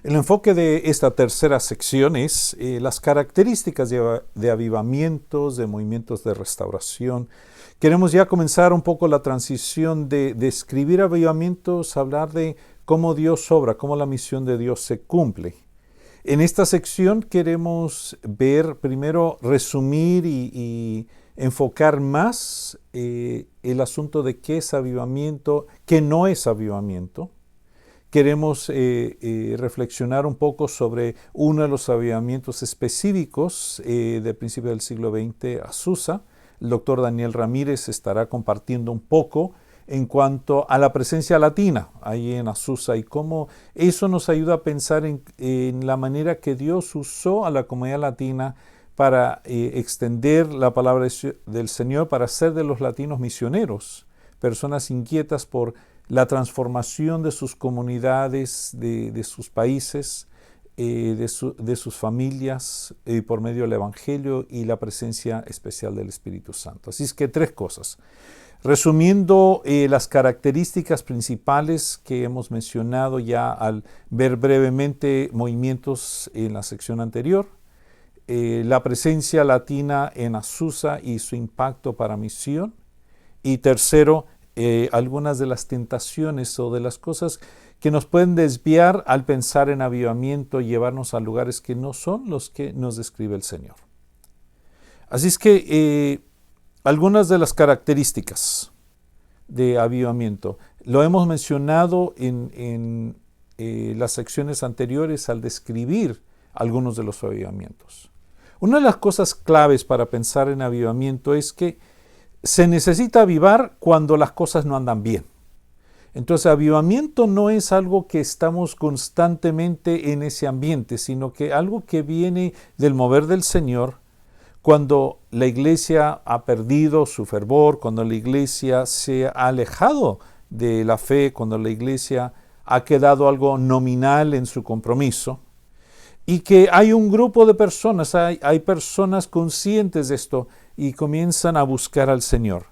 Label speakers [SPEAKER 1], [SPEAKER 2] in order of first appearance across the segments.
[SPEAKER 1] El enfoque de esta tercera sección es las características de avivamientos, de movimientos de restauración. Queremos ya comenzar un poco la transición de describir avivamientos, hablar de cómo Dios obra, cómo la misión de Dios se cumple. En esta sección queremos ver, primero, resumir y enfocar más el asunto de qué es avivamiento, qué no es avivamiento. Queremos reflexionar un poco sobre uno de los avivamientos específicos del principio del siglo XX, Azusa. El doctor Daniel Ramírez estará compartiendo un poco en cuanto a la presencia latina ahí en Azusa y cómo eso nos ayuda a pensar en la manera que Dios usó a la comunidad latina para extender la palabra del Señor, para hacer de los latinos misioneros, personas inquietas por la transformación de sus comunidades, de sus países, de sus familias, por medio del Evangelio y la presencia especial del Espíritu Santo. Así es que tres cosas. Resumiendo las características principales que hemos mencionado ya al ver brevemente movimientos en la sección anterior, la presencia latina en Azusa y su impacto para misión, y tercero, algunas de las tentaciones o de las cosas que nos pueden desviar al pensar en avivamiento y llevarnos a lugares que no son los que nos describe el Señor. Así es que algunas de las características de avivamiento lo hemos mencionado en las secciones anteriores al describir algunos de los avivamientos. Una de las cosas claves para pensar en avivamiento es que se necesita avivar cuando las cosas no andan bien. Entonces, avivamiento no es algo que estamos constantemente en ese ambiente, sino que algo que viene del mover del Señor cuando la iglesia ha perdido su fervor, cuando la iglesia se ha alejado de la fe, cuando la iglesia ha quedado algo nominal en su compromiso. Y que hay un grupo de personas, hay personas conscientes de esto y comienzan a buscar al Señor.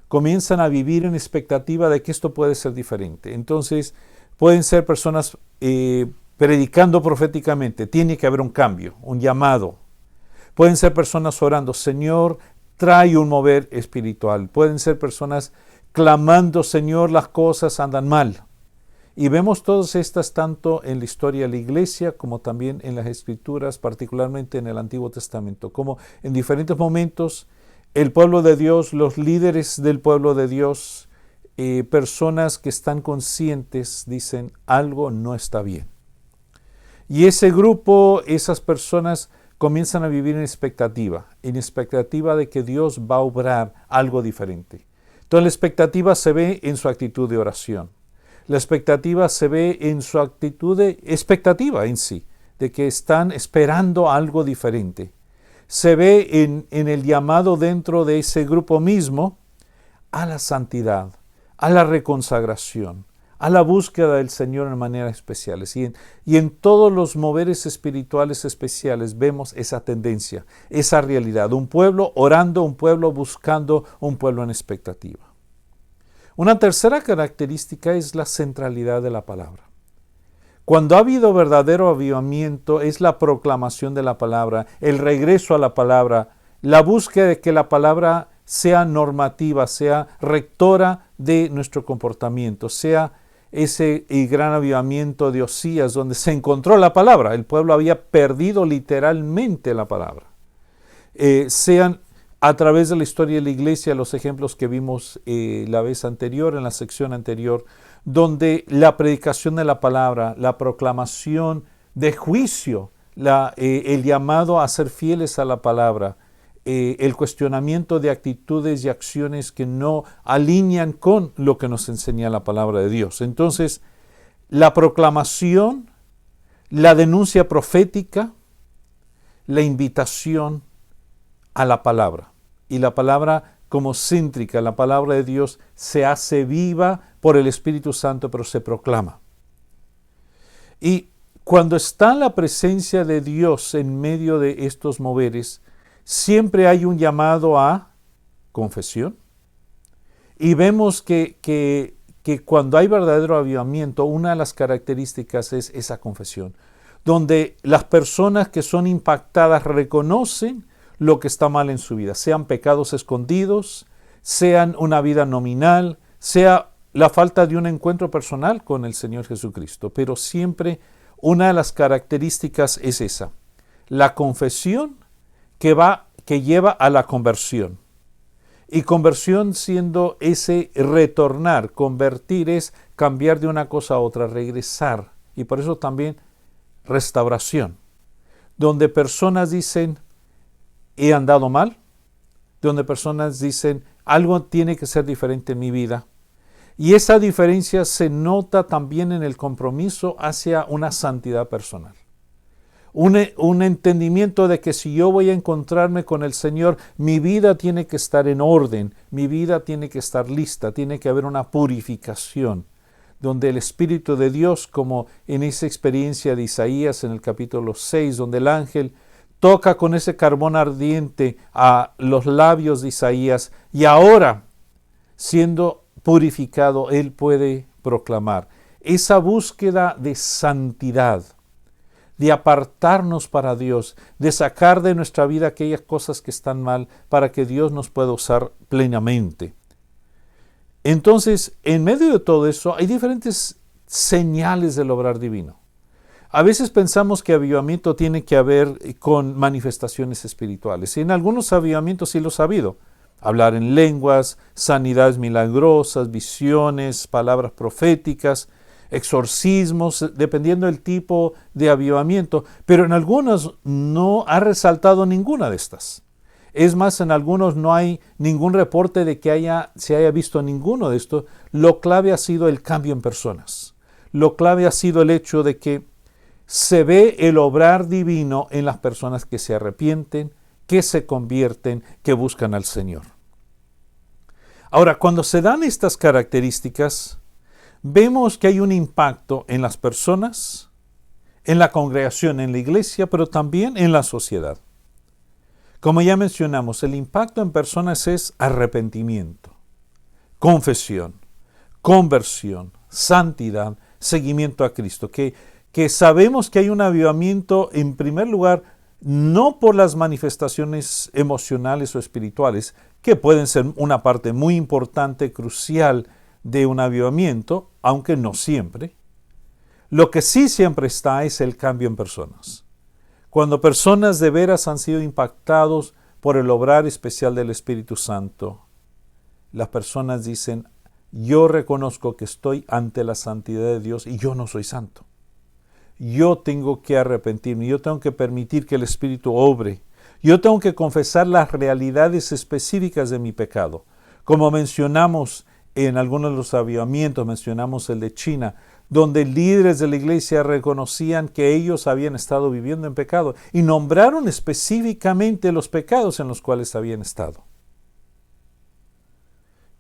[SPEAKER 1] Comienzan a vivir en expectativa de que esto puede ser diferente. Entonces, pueden ser personas predicando proféticamente. Tiene que haber un cambio, un llamado. Pueden ser personas orando, Señor, trae un mover espiritual. Pueden ser personas clamando, Señor, las cosas andan mal. Y vemos todas estas tanto en la historia de la iglesia como también en las escrituras, particularmente en el Antiguo Testamento, como en diferentes momentos el pueblo de Dios, los líderes del pueblo de Dios, personas que están conscientes, dicen algo no está bien. Y ese grupo, esas personas comienzan a vivir en expectativa de que Dios va a obrar algo diferente. Entonces la expectativa se ve en su actitud de oración. La expectativa se ve en su actitud de expectativa en sí, de que están esperando algo diferente. Se ve en el llamado dentro de ese grupo mismo a la santidad, a la reconsagración, a la búsqueda del Señor en maneras especiales. Y en todos los moveres espirituales especiales vemos esa tendencia, esa realidad. Un pueblo orando, un pueblo buscando, un pueblo en expectativa. Una tercera característica es la centralidad de la palabra. Cuando ha habido verdadero avivamiento es la proclamación de la palabra, el regreso a la palabra, la búsqueda de que la palabra sea normativa, sea rectora de nuestro comportamiento, sea ese gran avivamiento de Osías donde se encontró la palabra. El pueblo había perdido literalmente la palabra. Sean a través de la historia de la iglesia los ejemplos que vimos la vez anterior, en la sección anterior, donde la predicación de la palabra, la proclamación de juicio, el llamado a ser fieles a la palabra, el cuestionamiento de actitudes y acciones que no alinean con lo que nos enseña la palabra de Dios. Entonces, la proclamación, la denuncia profética, la invitación a la palabra. Y la palabra como céntrica, la palabra de Dios se hace viva por el Espíritu Santo, pero se proclama. Y cuando está la presencia de Dios en medio de estos moveres, siempre hay un llamado a confesión. Y vemos que cuando hay verdadero avivamiento, una de las características es esa confesión. donde las personas que son impactadas reconocen lo que está mal en su vida, sean pecados escondidos, sean una vida nominal, sea la falta de un encuentro personal con el Señor Jesucristo. Pero siempre una de las características es esa, la confesión que lleva a la conversión. Y conversión siendo ese retornar, convertir es cambiar de una cosa a otra, regresar. Y por eso también restauración, donde personas dicen, he andado mal, donde personas dicen, algo tiene que ser diferente en mi vida. Y esa diferencia se nota también en el compromiso hacia una santidad personal. Un entendimiento de que si yo voy a encontrarme con el Señor, mi vida tiene que estar en orden, mi vida tiene que estar lista, tiene que haber una purificación, donde el Espíritu de Dios, como en esa experiencia de Isaías en el capítulo 6, donde el ángel toca con ese carbón ardiente a los labios de Isaías, y ahora, siendo purificado, él puede proclamar esa búsqueda de santidad, de apartarnos para Dios, de sacar de nuestra vida aquellas cosas que están mal para que Dios nos pueda usar plenamente. Entonces, en medio de todo eso, hay diferentes señales del obrar divino. A veces pensamos que avivamiento tiene que ver con manifestaciones espirituales. Y en algunos avivamientos sí los ha habido. Hablar en lenguas, sanidades milagrosas, visiones, palabras proféticas, exorcismos, dependiendo del tipo de avivamiento. Pero en algunos no ha resaltado ninguna de estas. Es más, en algunos no hay ningún reporte de que se haya visto ninguno de estos. Lo clave ha sido el cambio en personas. Lo clave ha sido el hecho de que se ve el obrar divino en las personas que se arrepienten, que se convierten, que buscan al Señor. Ahora, cuando se dan estas características, vemos que hay un impacto en las personas, en la congregación, en la iglesia, pero también en la sociedad. Como ya mencionamos, el impacto en personas es arrepentimiento, confesión, conversión, santidad, seguimiento a Cristo, que sabemos que hay un avivamiento en primer lugar no por las manifestaciones emocionales o espirituales, que pueden ser una parte muy importante, crucial de un avivamiento, aunque no siempre. Lo que sí siempre está es el cambio en personas. Cuando personas de veras han sido impactados por el obrar especial del Espíritu Santo, las personas dicen, yo reconozco que estoy ante la santidad de Dios y yo no soy santo. Yo tengo que arrepentirme, yo tengo que permitir que el Espíritu obre. Yo tengo que confesar las realidades específicas de mi pecado. Como mencionamos en algunos de los avivamientos, mencionamos el de China, donde líderes de la iglesia reconocían que ellos habían estado viviendo en pecado y nombraron específicamente los pecados en los cuales habían estado.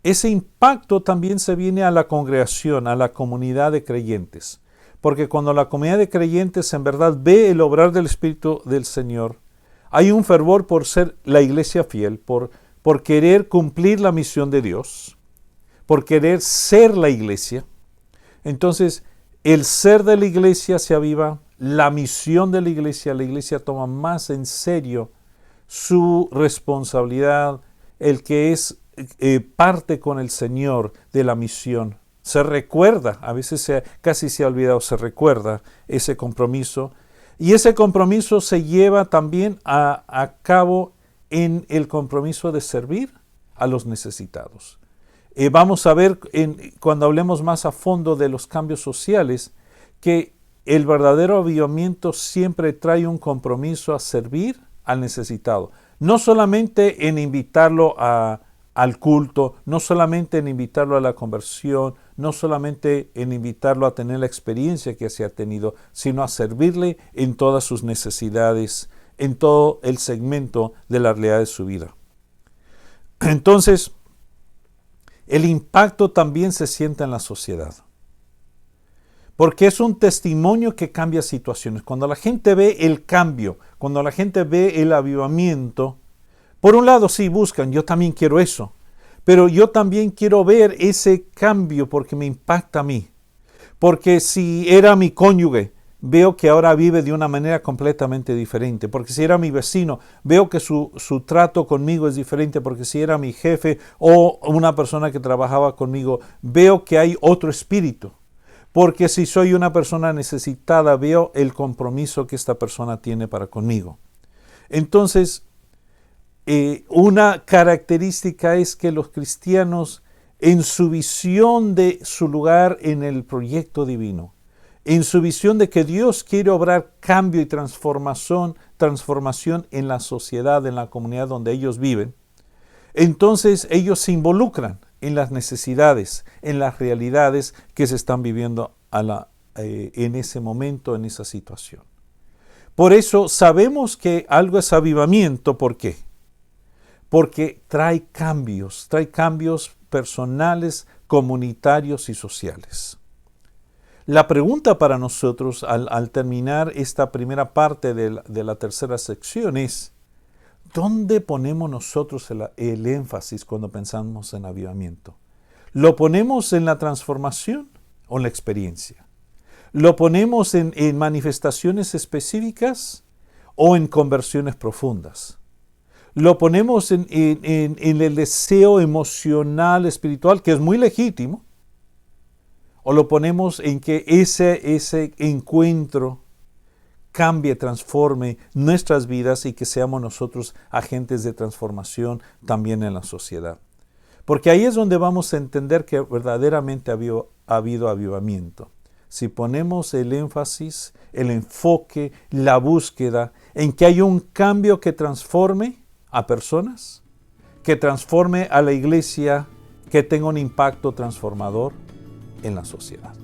[SPEAKER 1] Ese impacto también se viene a la congregación, a la comunidad de creyentes. Porque cuando la comunidad de creyentes en verdad ve el obrar del Espíritu del Señor, hay un fervor por ser la iglesia fiel, por querer cumplir la misión de Dios, por querer ser la iglesia. Entonces, el ser de la iglesia se aviva, la misión de la iglesia toma más en serio su responsabilidad, el que es parte con el Señor de la misión. Se recuerda, a veces casi se ha olvidado, se recuerda ese compromiso. Y ese compromiso se lleva también a cabo en el compromiso de servir a los necesitados. Vamos a ver cuando hablemos más a fondo de los cambios sociales que el verdadero avivamiento siempre trae un compromiso a servir al necesitado. No solamente en invitarlo al culto, no solamente en invitarlo a la conversión, no solamente en invitarlo a tener la experiencia que se ha tenido, sino a servirle en todas sus necesidades, en todo el segmento de la realidad de su vida. Entonces, el impacto también se siente en la sociedad, porque es un testimonio que cambia situaciones. Cuando la gente ve el cambio, cuando la gente ve el avivamiento, por un lado sí buscan, yo también quiero eso, pero yo también quiero ver ese cambio porque me impacta a mí. Porque si era mi cónyuge veo que ahora vive de una manera completamente diferente. Porque si era mi vecino, veo que su trato conmigo es diferente. Porque si era mi jefe o una persona que trabajaba conmigo, veo que hay otro espíritu. Porque si soy una persona necesitada, veo el compromiso que esta persona tiene para conmigo. Entonces, una característica es que los cristianos, en su visión de su lugar en el proyecto divino, en su visión de que Dios quiere obrar cambio y transformación en la sociedad, en la comunidad donde ellos viven, entonces ellos se involucran en las necesidades, en las realidades que se están viviendo en ese momento, en esa situación. Por eso sabemos que algo es avivamiento. ¿Por qué? Porque trae cambios personales, comunitarios y sociales. La pregunta para nosotros al terminar esta primera parte de la tercera sección es, ¿dónde ponemos nosotros el énfasis cuando pensamos en avivamiento? ¿Lo ponemos en la transformación o en la experiencia? ¿Lo ponemos en manifestaciones específicas o en conversiones profundas? ¿Lo ponemos en el deseo emocional, espiritual, que es muy legítimo? ¿O lo ponemos en que ese encuentro cambie, transforme nuestras vidas y que seamos nosotros agentes de transformación también en la sociedad? Porque ahí es donde vamos a entender que verdaderamente ha habido avivamiento. Si ponemos el énfasis, el enfoque, la búsqueda en que hay un cambio que transforme a personas, que transforme a la iglesia, que tenga un impacto transformador en la sociedad.